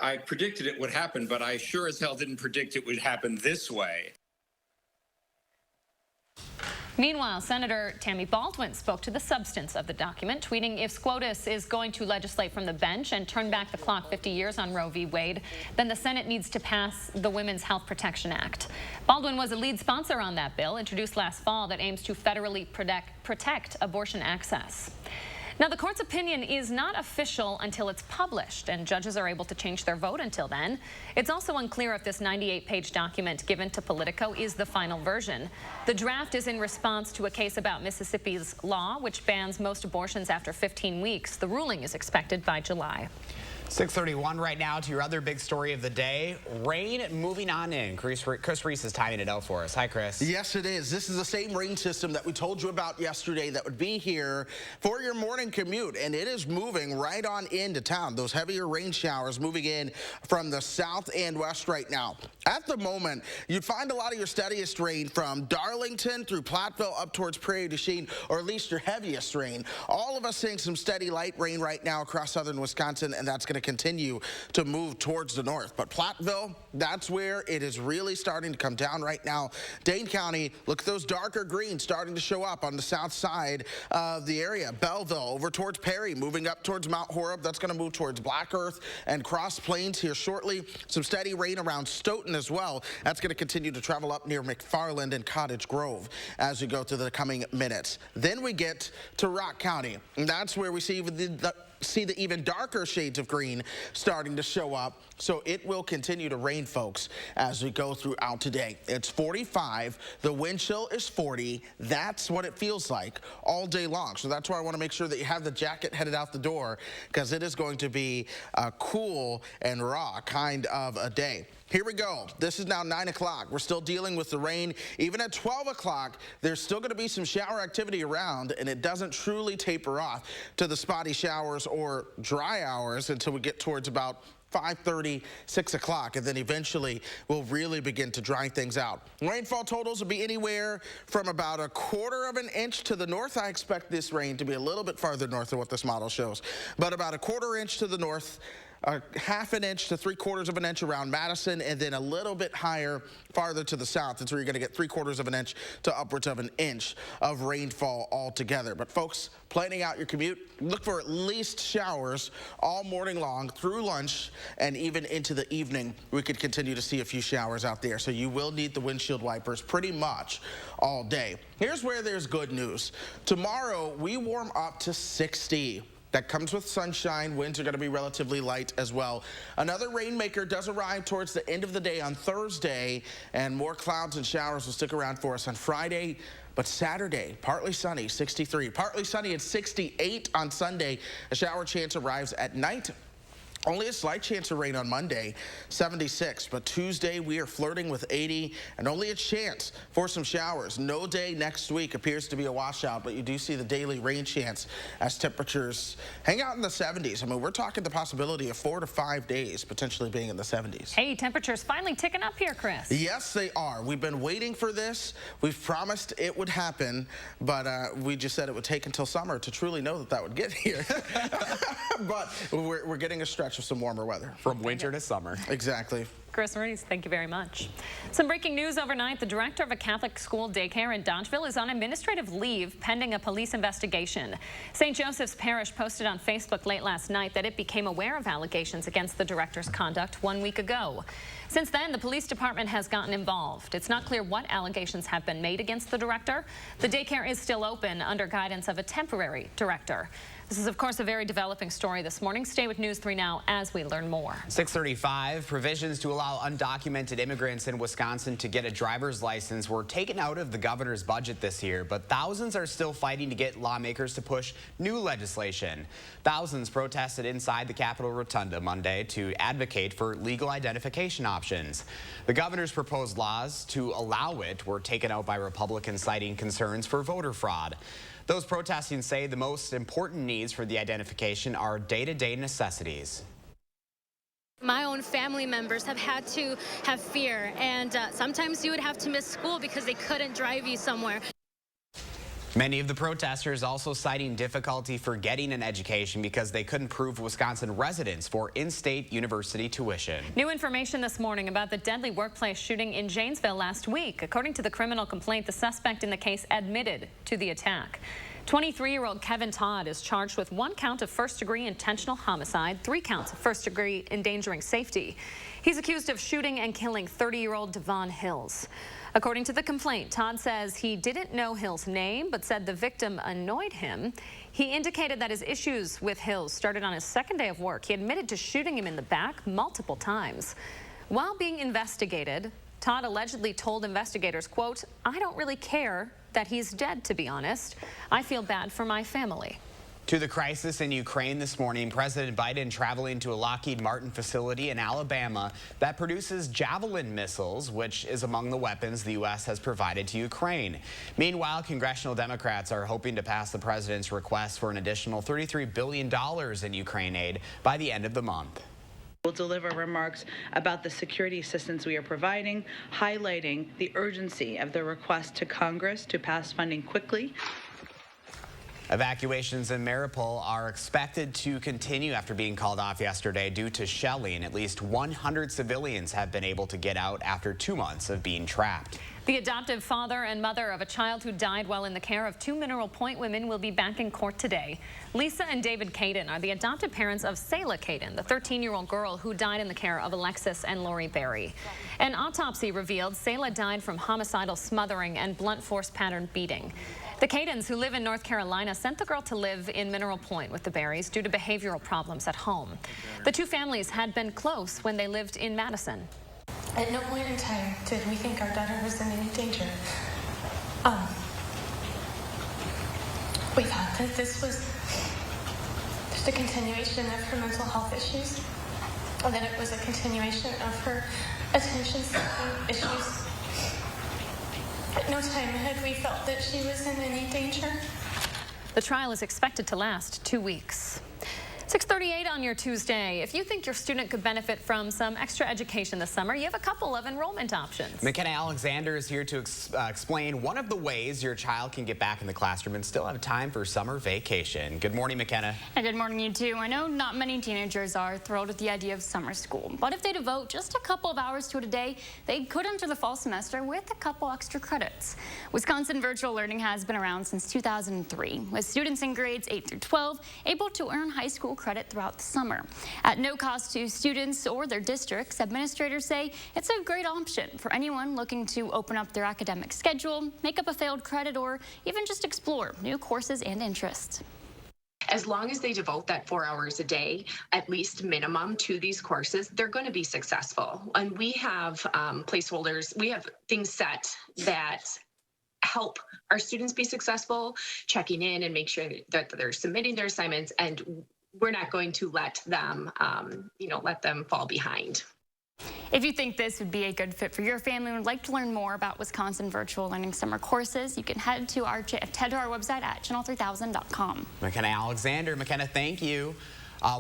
I predicted it would happen, but I sure as hell didn't predict it would happen this way. Meanwhile, Senator Tammy Baldwin spoke to the substance of the document, tweeting, if SCOTUS is going to legislate from the bench and turn back the clock 50 years on Roe v. Wade, then the Senate needs to pass the Women's Health Protection Act. Baldwin was a lead sponsor on that bill, introduced last fall, that aims to federally protect abortion access. Now, the court's opinion is not official until it's published, and judges are able to change their vote until then. It's also unclear if this 98-page document given to Politico is the final version. The draft is in response to a case about Mississippi's law, which bans most abortions after 15 weeks. The ruling is expected by July. 6:31 right now to your other big story of the day. Rain moving on in. Chris Reese is timing it out for us. Hi, Chris. Yes, it is. This is the same rain system that we told you about yesterday that would be here for your morning commute, and it is moving right on into town. Those heavier rain showers moving in from the south and west right now. At the moment, you'd find a lot of your steadiest rain from Darlington through Platteville up towards Prairie du Chien, or at least your heaviest rain. All of us seeing some steady light rain right now across southern Wisconsin, and that's going to continue to move towards the north. But Platteville, that's where it is really starting to come down right now. Dane County, look at those darker greens starting to show up on the south side of the area. Belleville over towards Perry, moving up towards Mount Horeb. That's going to move towards Black Earth and Cross Plains here shortly. Some steady rain around Stoughton as well. That's going to continue to travel up near McFarland and Cottage Grove as we go through the coming minutes. Then we get to Rock County, and that's where we see the even darker shades of green starting to show up. So it will continue to rain, folks, as we go throughout today. It's 45. The wind chill is 40. That's what it feels like all day long. So that's why I want to make sure that you have the jacket headed out the door, because it is going to be a cool and raw kind of a day. Here we go. This is now 9 o'clock. We're still dealing with the rain. Even at 12 o'clock, there's still going to be some shower activity around, and it doesn't truly taper off to the spotty showers or dry hours until we get towards about 5:30, 6 o'clock, and then eventually we'll really begin to dry things out. Rainfall totals will be anywhere from about 1/4 of an inch to the north. I expect this rain to be a little bit farther north than what this model shows, but about 1/4 inch to the north, 1/2 an inch to 3/4 of an inch around Madison, and then a little bit higher farther to the south. That's where you're going to get 3/4 of an inch to upwards of an inch of rainfall altogether. But folks, planning out your commute, look for at least showers all morning long through lunch and even into the evening. We could continue to see a few showers out there, so you will need the windshield wipers pretty much all day. Here's where there's good news. Tomorrow, we warm up to 60. That comes with sunshine. Winds are going to be relatively light as well. Another rainmaker does arrive towards the end of the day on Thursday, and more clouds and showers will stick around for us on Friday. But Saturday, partly sunny, 63. Partly sunny at 68 on Sunday. A shower chance arrives at night. Only a slight chance of rain on Monday, 76, but Tuesday we are flirting with 80 and only a chance for some showers. No day next week appears to be a washout, but you do see the daily rain chance as temperatures hang out in the 70s. I mean, we're talking the possibility of 4 to 5 days potentially being in the 70s. Hey, temperatures finally ticking up here, Chris. Yes, they are. We've been waiting for this. We've promised it would happen, but we just said it would take until summer to truly know that that would get here. But we're getting a stretch of some warmer weather. From winter to summer. Exactly. Chris Maurice, thank you very much. Some breaking news overnight. The director of a Catholic school daycare in Dodgeville is on administrative leave pending a police investigation. St. Joseph's Parish posted on Facebook late last night that it became aware of allegations against the director's conduct 1 week ago. Since then, the police department has gotten involved. It's not clear what allegations have been made against the director. The daycare is still open under guidance of a temporary director. This is, of course, a very developing story this morning. Stay with News 3 Now as we learn more. 6:35, provisions to allow undocumented immigrants in Wisconsin to get a driver's license were taken out of the governor's budget this year, but thousands are still fighting to get lawmakers to push new legislation. Thousands protested inside the Capitol Rotunda Monday to advocate for legal identification options. The governor's proposed laws to allow it were taken out by Republicans, citing concerns for voter fraud. Those protesting say the most important needs for the identification are day-to-day necessities. My own family members have had to have fear, and sometimes you would have to miss school because they couldn't drive you somewhere. Many of the protesters also citing difficulty for getting an education because they couldn't prove Wisconsin residents for in-state university tuition. New information this morning about the deadly workplace shooting in Janesville last week. According to the criminal complaint, the suspect in the case admitted to the attack. 23-year-old Kevin Todd is charged with 1 count of first-degree intentional homicide, 3 counts of first-degree endangering safety. He's accused of shooting and killing 30-year-old Devon Hills. According to the complaint, Todd says he didn't know Hills' name, but said the victim annoyed him. He indicated that his issues with Hills started on his second day of work. He admitted to shooting him in the back multiple times. While being investigated, Todd allegedly told investigators, quote, "I don't really care that he's dead, to be honest. I feel bad for my family." To the crisis in Ukraine this morning, President Biden traveling to a Lockheed Martin facility in Alabama that produces Javelin missiles, which is among the weapons the U.S. has provided to Ukraine. Meanwhile, congressional Democrats are hoping to pass the president's request for an additional $33 billion in Ukraine aid by the end of the month. We'll deliver remarks about the security assistance we are providing, highlighting the urgency of the request to Congress to pass funding quickly. Evacuations in Maripol are expected to continue after being called off yesterday due to shelling. At least 100 civilians have been able to get out after 2 months of being trapped. The adoptive father and mother of a child who died while in the care of 2 Mineral Point women will be back in court today. Lisa and David Caden are the adoptive parents of Selah Caden, the 13-year-old girl who died in the care of Alexis and Lori Berry. An autopsy revealed Selah died from homicidal smothering and blunt force pattern beating. The Cadens, who live in North Carolina, sent the girl to live in Mineral Point with the Berries due to behavioral problems at home. The 2 families had been close when they lived in Madison. At no point in time did we think our daughter was in any danger. We thought that this was just a continuation of her mental health issues, or that it was a continuation of her attention-seeking issues. At no time had we felt that she was in any danger. The trial is expected to last 2 weeks. 6:38 on your Tuesday. If you think your student could benefit from some extra education this summer, you have a couple of enrollment options. McKenna Alexander is here to explain one of the ways your child can get back in the classroom and still have time for summer vacation. Good morning, McKenna. And good morning, you too. I know not many teenagers are thrilled with the idea of summer school, but if they devote just a couple of hours to it a day, they could enter the fall semester with a couple extra credits. Wisconsin virtual learning has been around since 2003, with students in grades 8 through 12 able to earn high school credit throughout the summer. At no cost to students or their districts, administrators say it's a great option for anyone looking to open up their academic schedule, make up a failed credit, or even just explore new courses and interests. As long as they devote that 4 hours a day, at least minimum, to these courses, they're going to be successful. And we have placeholders, we have things set that help our students be successful, checking in and make sure that they're submitting their assignments, and we're not going to let them, let them fall behind. If you think this would be a good fit for your family and would like to learn more about Wisconsin virtual learning summer courses, you can head to our website at channel3000.com. McKenna Alexander. McKenna, thank you.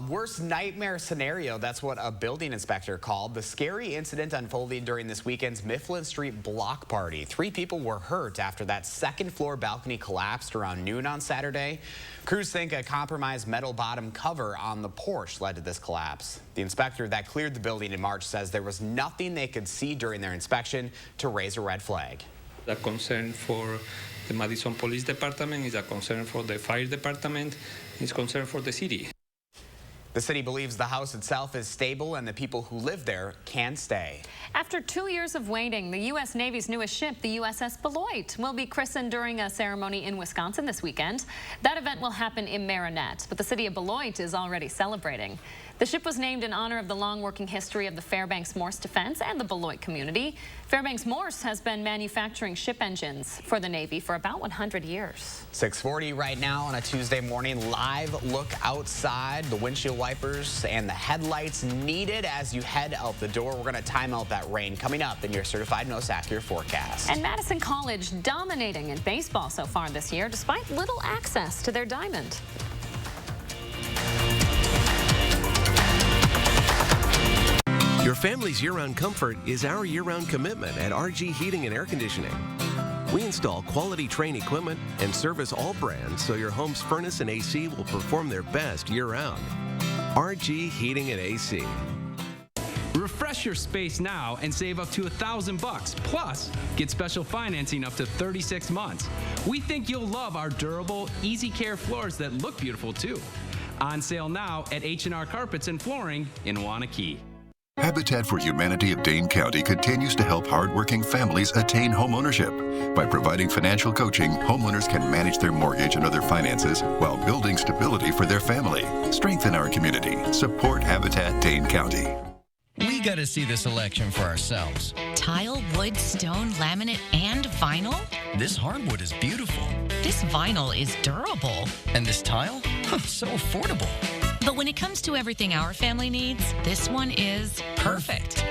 Worst nightmare scenario, that's what a building inspector called the scary incident unfolding during this weekend's Mifflin Street block party. 3 people were hurt after that second-floor balcony collapsed around noon on Saturday. Crews think a compromised metal bottom cover on the porch led to this collapse. The inspector that cleared the building in March says there was nothing they could see during their inspection to raise a red flag. The concern for the Madison Police Department is a concern for the fire department, is concern for the city. The city believes the house itself is stable and the people who live there can stay. After 2 years of waiting, the U.S. Navy's newest ship, the USS Beloit, will be christened during a ceremony in Wisconsin this weekend. That event will happen in Marinette, but the city of Beloit is already celebrating. The ship was named in honor of the long working history of the Fairbanks-Morse Defense and the Beloit community. Fairbanks-Morse has been manufacturing ship engines for the Navy for about 100 years. 6:40 right now on a Tuesday morning. Live look outside. The windshield wipers and the headlights needed as you head out the door. We're going to time out that rain coming up in your certified most accurate forecast. And Madison College dominating in baseball so far this year, despite little access to their diamond. Your family's year-round comfort is our year-round commitment at RG Heating and Air Conditioning. We install quality Trane equipment and service all brands so your home's furnace and AC will perform their best year-round. RG Heating and AC. Refresh your space now and save up to $1,000. Plus, get special financing up to 36 months. We think you'll love our durable, easy care floors that look beautiful too. On sale now at H&R Carpets and Flooring in Wanakee. Habitat for Humanity of Dane County continues to help hardworking families attain homeownership. By providing financial coaching, homeowners can manage their mortgage and other finances while building stability for their family. Strengthen our community. Support Habitat Dane County. We got to see this selection for ourselves. Tile, wood, stone, laminate, and vinyl? This hardwood is beautiful. This vinyl is durable. And this tile? So affordable. But when it comes to everything our family needs, this one is perfect.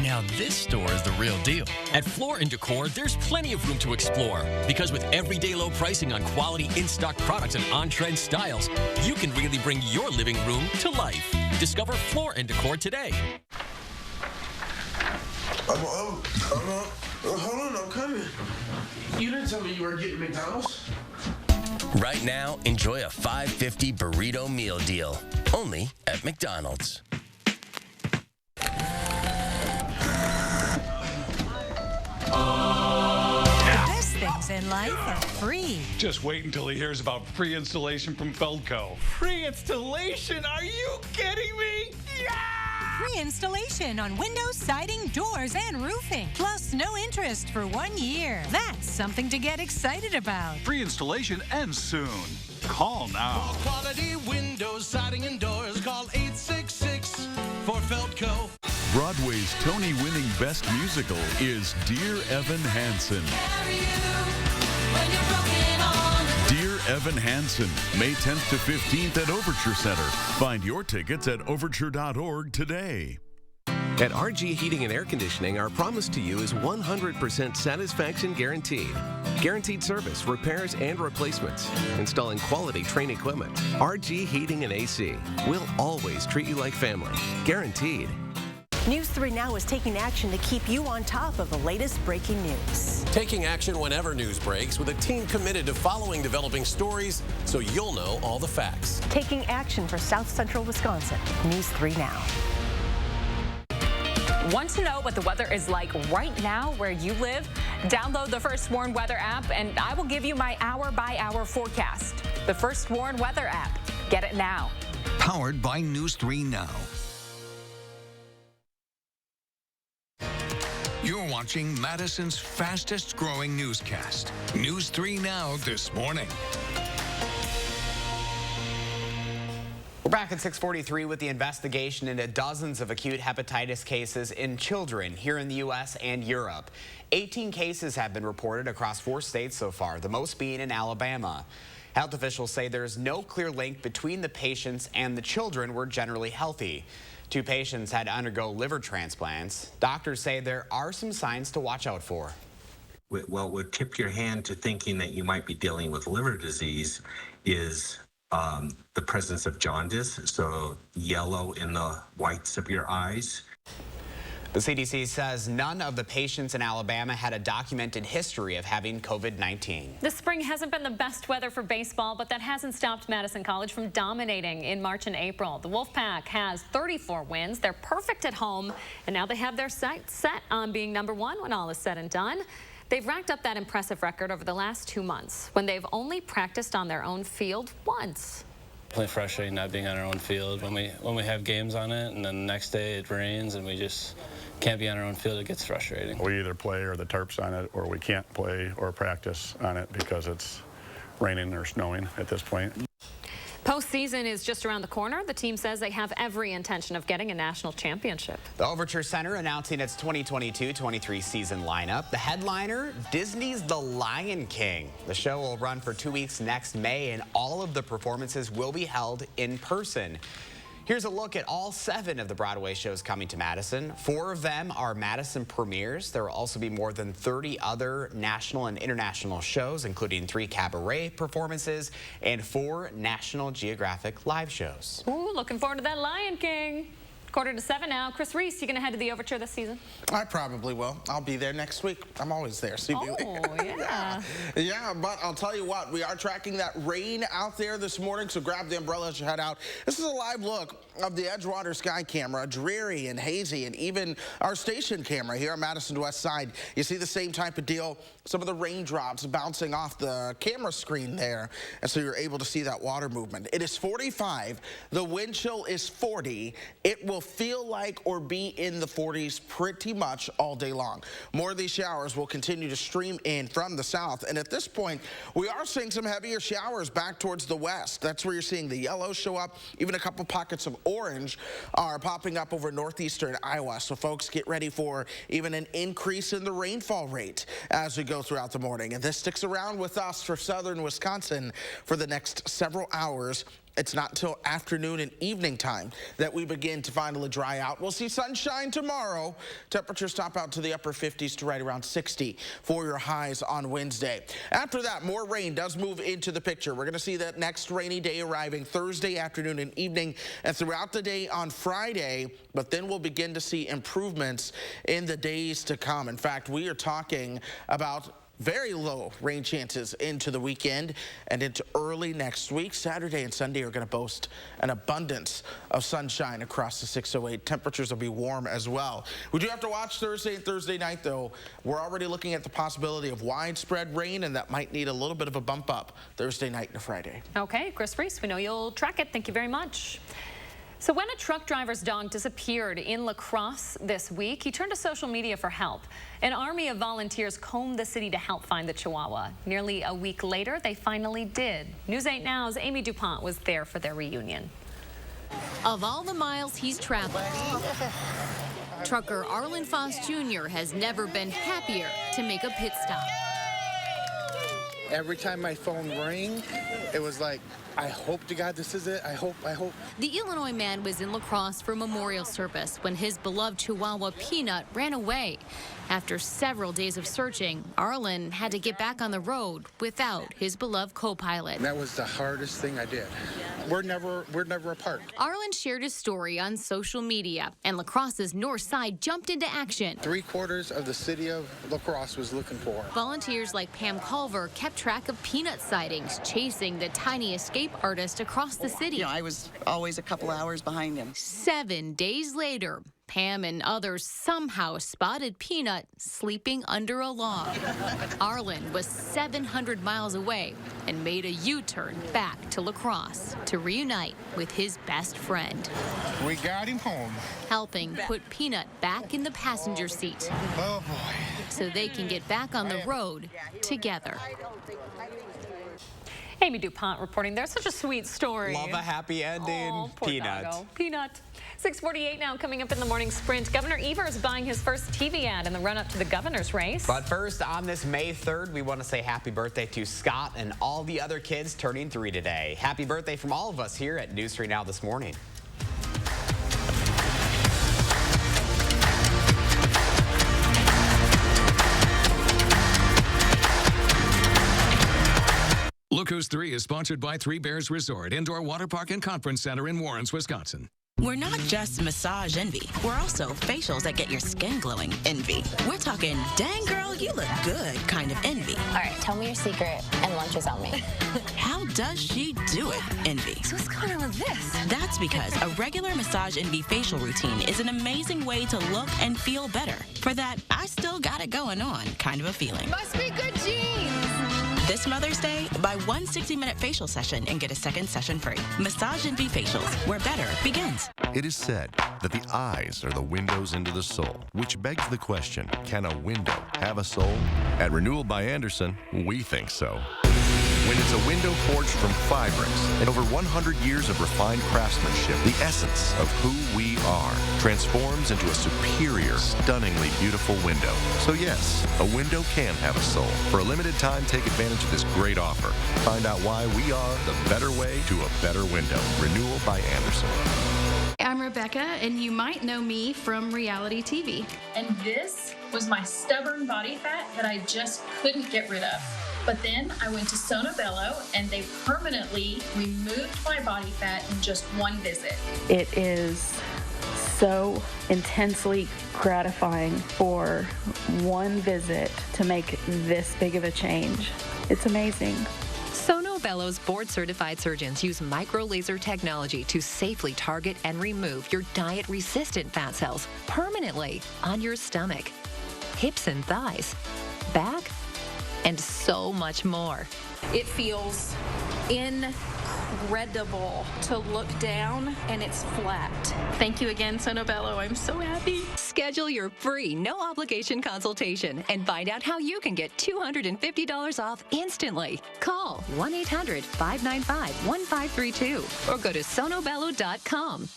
Now this store is the real deal. At Floor & Decor, there's plenty of room to explore. Because with everyday low pricing on quality in-stock products and on-trend styles, you can really bring your living room to life. Discover Floor & Decor today. Hold on, I'm coming. You didn't tell me you were getting McDonald's. Right now, enjoy a $5.50 burrito meal deal. Only at McDonald's. Best things in life are free. Just wait until he hears about free installation from Feldco. Free installation? Are you kidding me? Yeah! Free installation on windows, siding, doors, and roofing. Plus, no interest for 1 year. That's something to get excited about. Free installation ends soon. Call now. For quality windows, siding, and doors, call 866 for Feldco. Broadway's Tony-winning Best Musical is Dear Evan Hansen. Dear Evan Hansen, May 10th to 15th at Overture Center. Find your tickets at overture.org today. At RG Heating and Air Conditioning, our promise to you is 100% satisfaction guaranteed. Guaranteed service, repairs, and replacements. Installing quality Trane equipment. RG Heating and AC. We'll always treat you like family. Guaranteed. News 3 Now is taking action to keep you on top of the latest breaking news. Taking action whenever news breaks with a team committed to following developing stories so you'll know all the facts. Taking action for South Central Wisconsin. News 3 Now. Want to know what the weather is like right now where you live? Download the First Warn Weather app and I will give you my hour-by-hour forecast. The First Warn Weather app. Get it now. Powered by News 3 Now. You're watching Madison's fastest growing newscast. News 3 Now this morning. We're back at 6:43 with the investigation into dozens of acute hepatitis cases in children here in the U.S. and Europe. 18 cases have been reported across 4 states so far, the most being in Alabama. Health officials say there's no clear link between the patients and the children were generally healthy. 2 patients had to undergo liver transplants. Doctors say there are some signs to watch out for. What would tip your hand to thinking that you might be dealing with liver disease is the presence of jaundice, so yellow in the whites of your eyes. The CDC says none of the patients in Alabama had a documented history of having COVID-19. This spring hasn't been the best weather for baseball, but that hasn't stopped Madison College from dominating in March and April. The Wolfpack has 34 wins. They're perfect at home, and now they have their sights set on being #1 when all is said and done. They've racked up that impressive record over the last 2 months when they've only practiced on their own field once. Definitely frustrating not being on our own field when we have games on it, and then the next day it rains and we just can't be on our own field. It gets frustrating. We either play or the tarp's on it, or we can't play or practice on it because it's raining or snowing at this point. Postseason is just around the corner. The team says they have every intention of getting a national championship. The Overture Center announcing its 2022-23 season lineup. The headliner, Disney's The Lion King. The show will run for 2 weeks next May, and all of the performances will be held in person. Here's a look at all 7 of the Broadway shows coming to Madison. 4 of them are Madison premieres. There will also be more than 30 other national and international shows, including 3 cabaret performances and 4 National Geographic live shows. Ooh, looking forward to that Lion King. 6:45 now. Chris Reese, you going to head to the Overture this season? I probably will. I'll be there next week. I'm always there. Yeah. Yeah, but I'll tell you what, we are tracking that rain out there this morning, so grab the umbrella as you head out. This is a live look of the Edgewater sky camera, dreary and hazy, and even our station camera here on Madison West Side. You see the same type of deal, some of the raindrops bouncing off the camera screen there, and so you're able to see that water movement. It is 45. The wind chill is 40. It will feel like or be in the 40s pretty much all day long. More of these showers will continue to stream in from the south, and at this point we are seeing some heavier showers back towards the west. That's where you're seeing the yellow show up. Even a couple pockets of orange are popping up over northeastern Iowa, so folks, get ready for even an increase in the rainfall rate as we go throughout the morning. And this sticks around with us for southern Wisconsin for the next several hours. It's not until afternoon and evening time that we begin to finally dry out. We'll see sunshine tomorrow. Temperatures top out to the upper 50s to right around 60 for your highs on Wednesday. After that, more rain does move into the picture. We're going to see that next rainy day arriving Thursday afternoon and evening and throughout the day on Friday, but then we'll begin to see improvements in the days to come. In fact, we are talking about very low rain chances into the weekend and into early next week. Saturday and Sunday are going to boast an abundance of sunshine across the 608. Temperatures will be warm as well. We do have to watch Thursday and Thursday night, though. We're already looking at the possibility of widespread rain, and that might need a little bit of a bump up Thursday night and Friday. Okay, Chris Reese, we know you'll track it. Thank you very much. So when a truck driver's dog disappeared in La Crosse this week, he turned to social media for help. An army of volunteers combed the city to help find the Chihuahua. Nearly a week later, they finally did. News 8 Now's Amy DuPont was there for their reunion. Of all the miles he's traveled, trucker Arlen Foss Jr. has never been happier to make a pit stop. Every time my phone rang, it was like, I hope to God this is it. I hope. The Illinois man was in La Crosse for memorial service when his beloved Chihuahua Peanut ran away. After several days of searching, Arlen had to get back on the road without his beloved co-pilot. That was the hardest thing I did. We're never apart. Arlen shared his story on social media, and La Crosse's north side jumped into action. 3/4 of the city of La Crosse was looking for him. Volunteers like Pam Culver kept track of Peanut sightings, chasing the tiny escape artist across the city. I was always a couple hours behind him. 7 days later, Pam and others somehow spotted Peanut sleeping under a log. Arlen was 700 miles away and made a U-turn back to La Crosse to reunite with his best friend. We got him home. Helping put Peanut back in the passenger seat. Oh, boy. So they can get back on the road together. Amy DuPont reporting. There's such a sweet story. Love a happy ending. Oh, poor Peanut. doggo. Peanut. 6:48 now, coming up in the morning sprint. Governor Evers buying his first TV ad in the run-up to the governor's race. But first, on this May 3rd, we want to say happy birthday to Scott and all the other kids turning 3 today. Happy birthday from all of us here at News 3 Now this morning. Look Who's 3 is sponsored by Three Bears Resort, Indoor Water Park and Conference Center in Warrens, Wisconsin. We're not just massage envy. We're also facials that get your skin glowing envy. We're talking, dang girl, you look good kind of envy. All right, tell me your secret and lunch is on me. How does she do it envy? So what's going on with this? That's because a regular massage envy facial routine is an amazing way to look and feel better. For that, I still got it going on kind of a feeling. Must be good genes. This Mother's Day, buy one 60-minute facial session and get a second session free. Massage Envy Facials, where better begins. It is said that the eyes are the windows into the soul, which begs the question, can a window have a soul? At Renewal by Anderson, we think so. When it's a window forged from Fibrix and over 100 years of refined craftsmanship, the essence of who we are transforms into a superior, stunningly beautiful window. So yes, a window can have a soul. For a limited time, take advantage of this great offer. Find out why we are the better way to a better window. Renewal by Anderson. I'm Rebecca, and you might know me from reality TV. And this was my stubborn body fat that I just couldn't get rid of. But then I went to Sono Bello, and they permanently removed my body fat in just one visit. It is so intensely gratifying for one visit to make this big of a change. It's amazing. Sono Bello's board-certified surgeons use micro-laser technology to safely target and remove your diet-resistant fat cells permanently on your stomach, hips and thighs, back, and so much more. It feels incredible to look down and it's flat. Thank you again, Sono Bello. I'm so happy. Schedule your free, no-obligation consultation and find out how you can get $250 off instantly. Call 1-800-595-1532 or go to sonobello.com.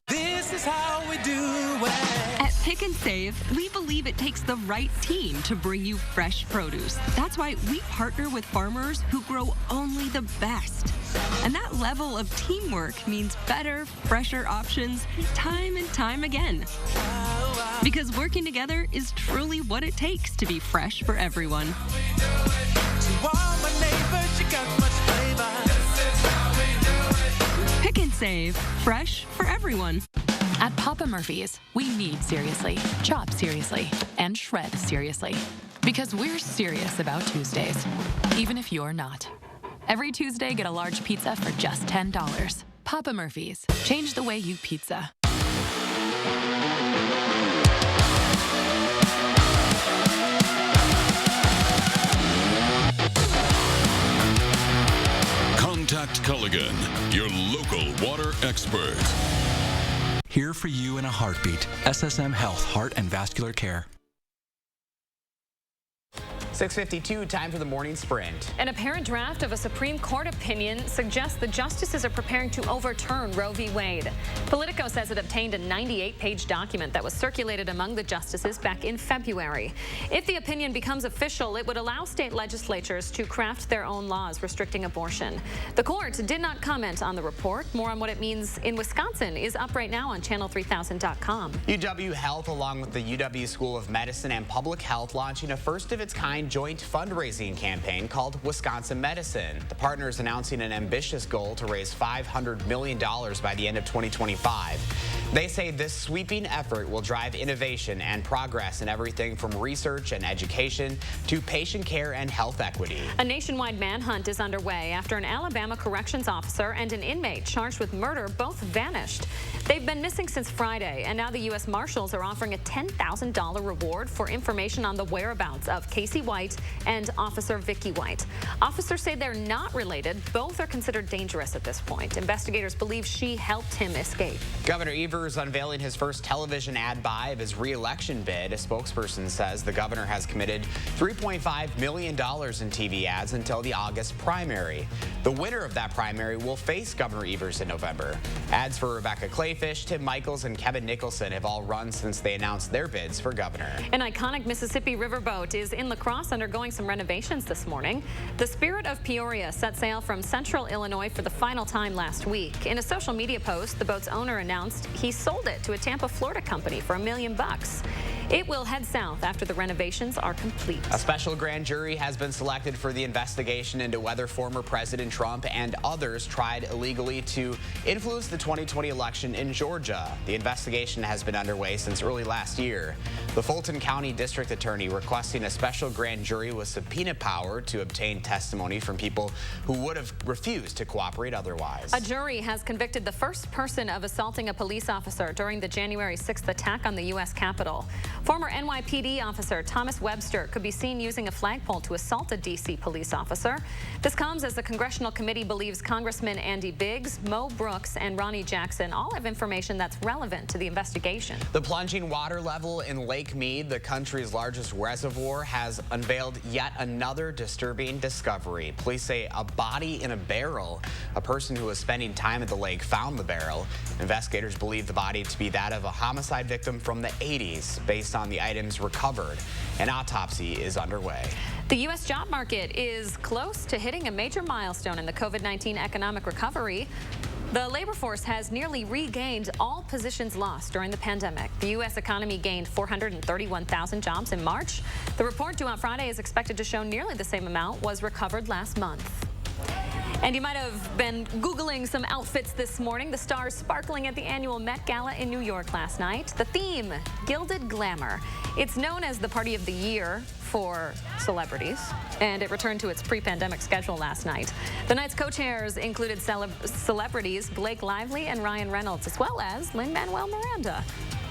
This is how we do it. At Pick and Save, we believe it takes the right team to bring you fresh produce. That's why we partner with farmers who grow only the best. And that level of teamwork means better, fresher options time and time again. Because working together is truly what it takes to be fresh for everyone. To all my neighbors, you got much flavor. Pick and Save, fresh for everyone. At Papa Murphy's, we knead seriously, chop seriously, and shred seriously. Because we're serious about Tuesdays, even if you're not. Every Tuesday, get a large pizza for just $10. Papa Murphy's, change the way you pizza. Contact Culligan, your local water expert. Here for you in a heartbeat. SSM Health, Heart and Vascular Care. 6:52, time for the morning sprint. An apparent draft of a Supreme Court opinion suggests the justices are preparing to overturn Roe v. Wade. Politico says it obtained a 98-page document that was circulated among the justices back in February. If the opinion becomes official, it would allow state legislatures to craft their own laws restricting abortion. The court did not comment on the report. More on what it means in Wisconsin is up right now on channel3000.com. UW Health, along with the UW School of Medicine and Public Health, launching a first-of-its-kind joint fundraising campaign called Wisconsin Medicine. The partners announcing an ambitious goal to raise $500 million by the end of 2025. They say this sweeping effort will drive innovation and progress in everything from research and education to patient care and health equity. A nationwide manhunt is underway after an Alabama corrections officer and an inmate charged with murder both vanished. They've been missing since Friday, and now the U.S. Marshals are offering a $10,000 reward for information on the whereabouts of Casey White and Officer Vicky White. Officers say they're not related. Both are considered dangerous at this point. Investigators believe she helped him escape. Governor Evers unveiling his first television ad buy of his re-election bid. A spokesperson says the governor has committed $3.5 million in TV ads until the August primary. The winner of that primary will face Governor Evers in November. Ads for Rebecca Clayfish, Tim Michaels, and Kevin Nicholson have all run since they announced their bids for governor. An iconic Mississippi riverboat is in La Crosse undergoing some renovations this morning. The Spirit of Peoria set sail from central Illinois for the final time last week. In a social media post, the boat's owner announced he sold it to a Tampa, Florida company for $1 million. It will head south after the renovations are complete. A special grand jury has been selected for the investigation into whether former President Trump and others tried illegally to influence the 2020 election in Georgia. The investigation has been underway since early last year. The Fulton County District Attorney requesting a special grand jury with subpoena power to obtain testimony from people who would have refused to cooperate otherwise. A jury has convicted the first person of assaulting a police officer during the January 6th attack on the U.S. Capitol. Former NYPD officer Thomas Webster could be seen using a flagpole to assault a D.C. police officer. This comes as the congressional committee believes Congressman Andy Biggs, Mo Brooks, and Ronnie Jackson all have information that's relevant to the investigation. The plunging water level in Lake Mead, the country's largest reservoir, has unveiled yet another disturbing discovery. Police say a body in a barrel. A person who was spending time at the lake found the barrel. Investigators believe the body to be that of a homicide victim from the 80s. Based on the items recovered, an autopsy is underway. The U.S. job market is close to hitting a major milestone in the COVID-19 economic recovery. The labor force has nearly regained all positions lost during the pandemic. The U.S. economy gained 431,000 jobs in March. The report due on Friday is expected to show nearly the same amount was recovered last month. And you might have been Googling some outfits this morning. The stars sparkling at the annual Met Gala in New York last night. The theme, Gilded Glamour. It's known as the party of the year for celebrities, and it returned to its pre-pandemic schedule last night. The night's co-chairs included celebrities Blake Lively and Ryan Reynolds, as well as Lin-Manuel Miranda.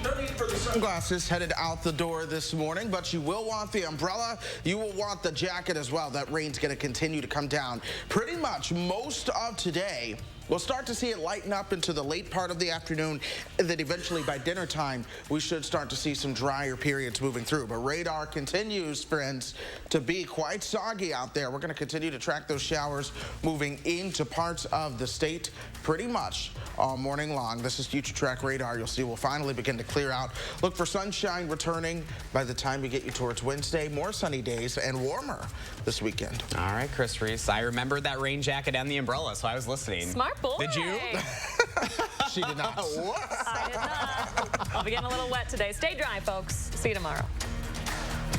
No need for the sunglasses headed out the door this morning, but you will want the umbrella. You will want the jacket as well. That rain's going to continue to come down pretty much most of today. We'll start to see it lighten up into the late part of the afternoon, and then eventually by dinner time, we should start to see some drier periods moving through. But radar continues, friends, to be quite soggy out there. We're going to continue to track those showers moving into parts of the state pretty much all morning long. This is Future Track Radar. You'll see we'll finally begin to clear out. Look for sunshine returning by the time we get you towards Wednesday. More sunny days and warmer this weekend. All right, Chris Reese. I remembered that rain jacket and the umbrella, so I was listening. Smart boy. Did you? She did not. I did not. I'll be getting a little wet today. Stay dry, folks. See you tomorrow.